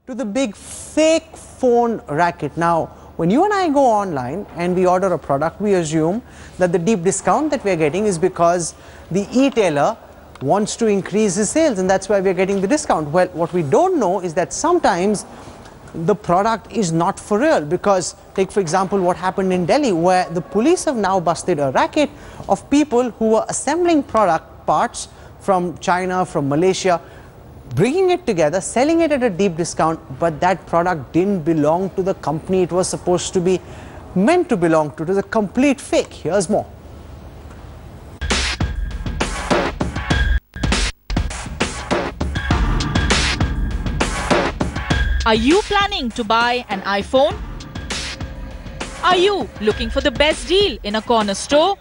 to the big fake phone racket. Now, when you and I go online and we order a product, we assume that the deep discount that we are getting is because the e-tailer wants to increase his sales, and that's why we are getting the discount. Well, what we don't know is that sometimes the product is not for real, because take for example what happened in Delhi, where the police have now busted a racket of people who were assembling product parts from China, from Malaysia, bringing it together, selling it at a deep discount, but that product didn't belong to the company it was supposed to be meant to belong to. It was a complete fake. Here's more. Are you planning to buy an iPhone? Are you looking for the best deal in a corner store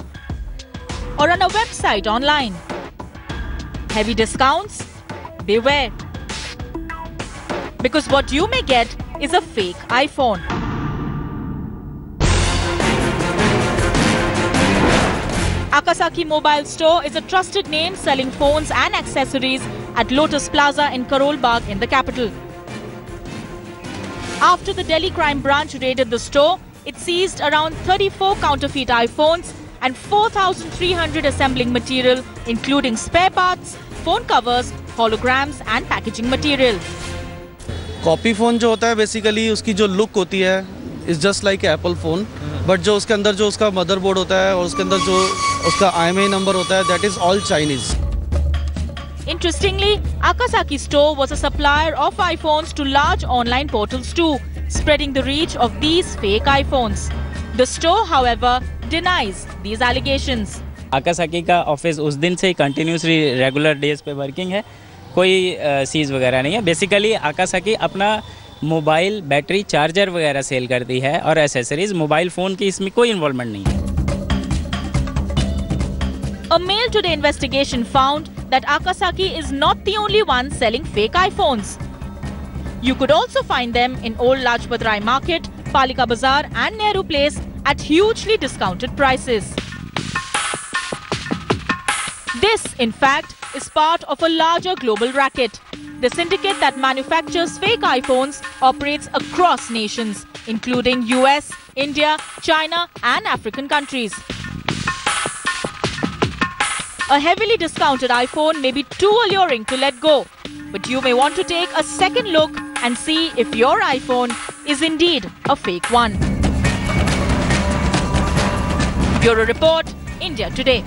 or on a website online? Heavy discounts? Beware. Because what you may get is a fake iPhone. Akasaki Mobile Store is a trusted name selling phones and accessories at Lotus Plaza in Karol Bagh in the capital. After the Delhi crime branch raided the store, it seized around 34 counterfeit iPhones and 4,300 assembling material, including spare parts, phone covers, holograms and packaging material. Copy phone जो होता है basically उसकी जो look होती है is just like Apple phone, but जो उसके अंदर जो उसका मदरबोर्ड होता है और उसके अंदर जो उसका IMEI नंबर होता है that is all Chinese. Interestingly, Akasaki store was a supplier of iPhones to large online portals too, spreading the reach of these fake iPhones. The store, however, denies these allegations. Akasaki का office उस दिन से ही continuously regular days पे working है, कोई seize वगैरह नहीं है. बेसिकली Akasaki अपना मोबाइल बैटरी चार्जर वगैरह सेल करती है और एसेसरीज, मोबाइल फ़ोन की इसमें कोई इन्वॉल्वमेंट नहीं है. A Mail Today investigation found that Akasaki is not the only one selling fake iPhones. You could also find them in Old Lajpat Rai Market, Palika Bazaar and Nehru Place at hugely discounted prices. This, in fact, is part of a larger global racket. The syndicate that manufactures fake iPhones operates across nations, including US, India, China and African countries. A heavily discounted iPhone may be too alluring to let go, but you may want to take a second look and see if your iPhone is indeed a fake one. Bureau Report, India Today.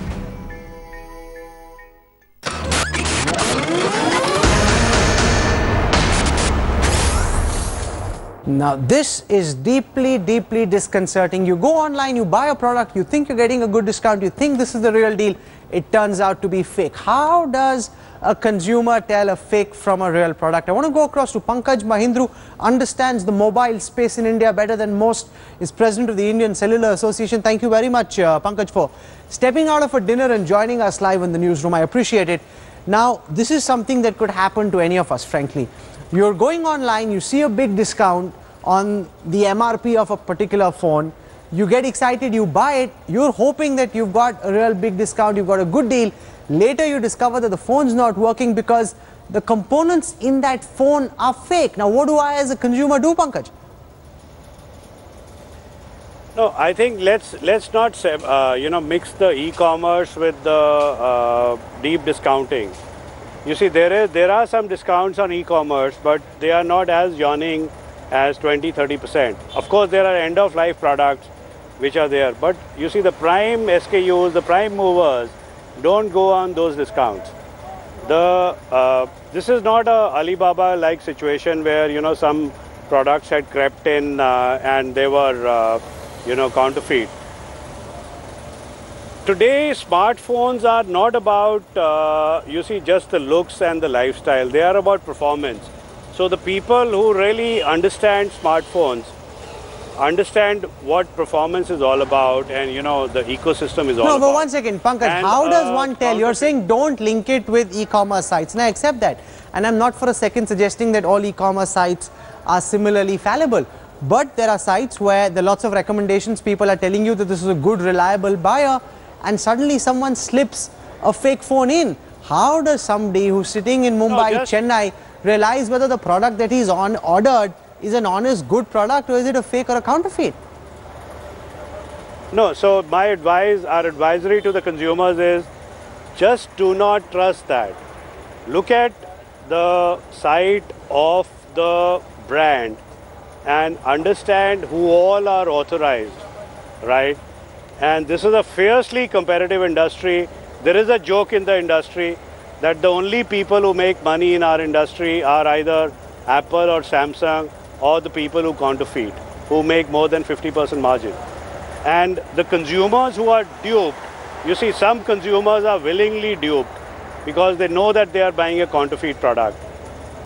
Now this is deeply disconcerting. You go online, you buy a product, you think you're getting a good discount, you think this is the real deal, it turns out to be fake. How does a consumer tell a fake from a real product? I want to go across to Pankaj Mahindru, understands the mobile space in India better than most, is president of the Indian Cellular Association. Thank you very much, Pankaj, for stepping out of a dinner and joining us live in the newsroom. I appreciate it. Now, this is something that could happen to any of us, frankly. You're going online, you see a big discount on the MRP of a particular phone, you get excited, you buy it, you're hoping that you've got a real big discount, you've got a good deal. Later you discover that the phone's not working because the components in that phone are fake. Now what do I as a consumer do, Pankaj? No, I think let's not say, mix the e-commerce with the deep discounting. You see, there are some discounts on e-commerce, but they are not as yawning as 20–30%. Of course, there are end-of-life products which are there, but you see the prime SKUs, the prime movers, don't go on those discounts. This is not a Alibaba-like situation where some products had crept in and they were counterfeit. Today, smartphones are not about just the looks and the lifestyle. They are about performance. So the people who really understand smartphones understand what performance is all about, and the ecosystem is all about. No, but one second, Pankaj, how does one tell? You're saying don't link it with e-commerce sites, and I accept that. And I'm not for a second suggesting that all e-commerce sites are similarly fallible. But there are sites where there are lots of recommendations, people are telling you that this is a good, reliable buyer, and suddenly someone slips a fake phone in. How does somebody who's sitting in Mumbai, Chennai, realize whether the product that he's ordered is an honest, good product, or is it a fake or a counterfeit? No, so my advice, our advisory to the consumers is just do not trust that. Look at the site of the brand and understand who all are authorized, right? And this is a fiercely competitive industry. There is a joke in the industry that the only people who make money in our industry are either Apple or Samsung or the people who counterfeit, who make more than 50% margin. And the consumers who are duped, you see, some consumers are willingly duped because they know that they are buying a counterfeit product.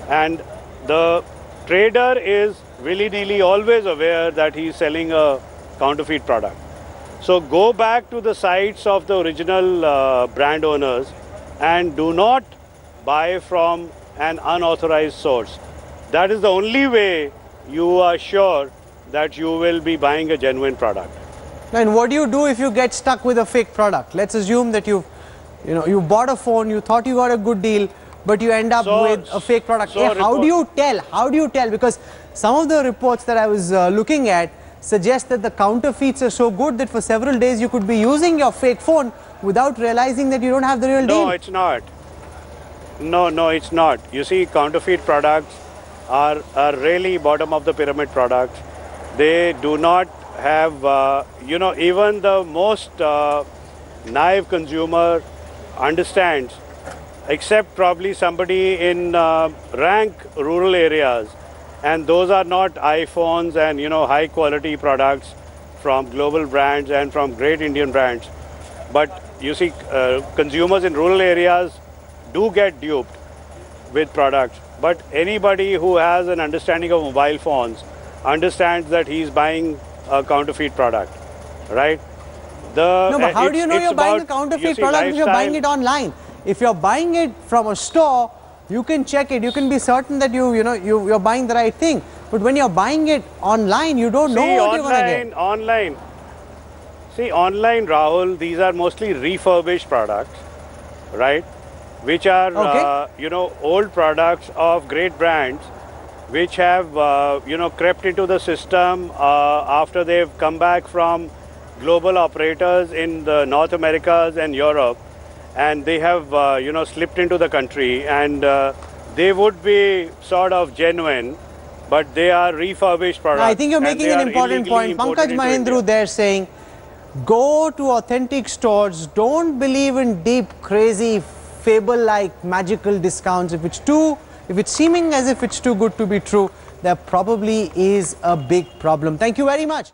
And the trader is willy-nilly always aware that he is selling a counterfeit product. So go back to the sites of the original brand owners and do not buy from an unauthorized source. That is the only way you are sure that you will be buying a genuine product. And what do you do if you get stuck with a fake product? Let's assume that you bought a phone, you thought you got a good deal, but you end up with a fake product. How do you tell? How do you tell? Because some of the reports that I was looking at suggest that the counterfeits are so good that for several days you could be using your fake phone without realizing that you don't have the real deal. No, it's not. No, it's not. You see, counterfeit products are really bottom of the pyramid products. They do not have, even the most naive consumer understands, except probably somebody in rank rural areas. And those are not iPhones and, high quality products from global brands and from great Indian brands. But you see, consumers in rural areas do get duped with products. But anybody who has an understanding of mobile phones understands that he's buying a counterfeit product, right? No, but how do you know you're buying a counterfeit product if you're buying it online? If you're buying it from a store, you can check it. You can be certain that you're buying the right thing. But when you're buying it online, you don't know what you're going to get. Online, Rahul, these are mostly refurbished products, right? Which are, old products of great brands, which have, crept into the system after they've come back from global operators in the North Americas and Europe. And they have, slipped into the country, and they would be sort of genuine, but they are refurbished products. I think you're making an important point. Pankaj Mahindru there saying, go to authentic stores, don't believe in deep, crazy, fable-like magical discounts. If it's seeming as if it's too good to be true, there probably is a big problem. Thank you very much.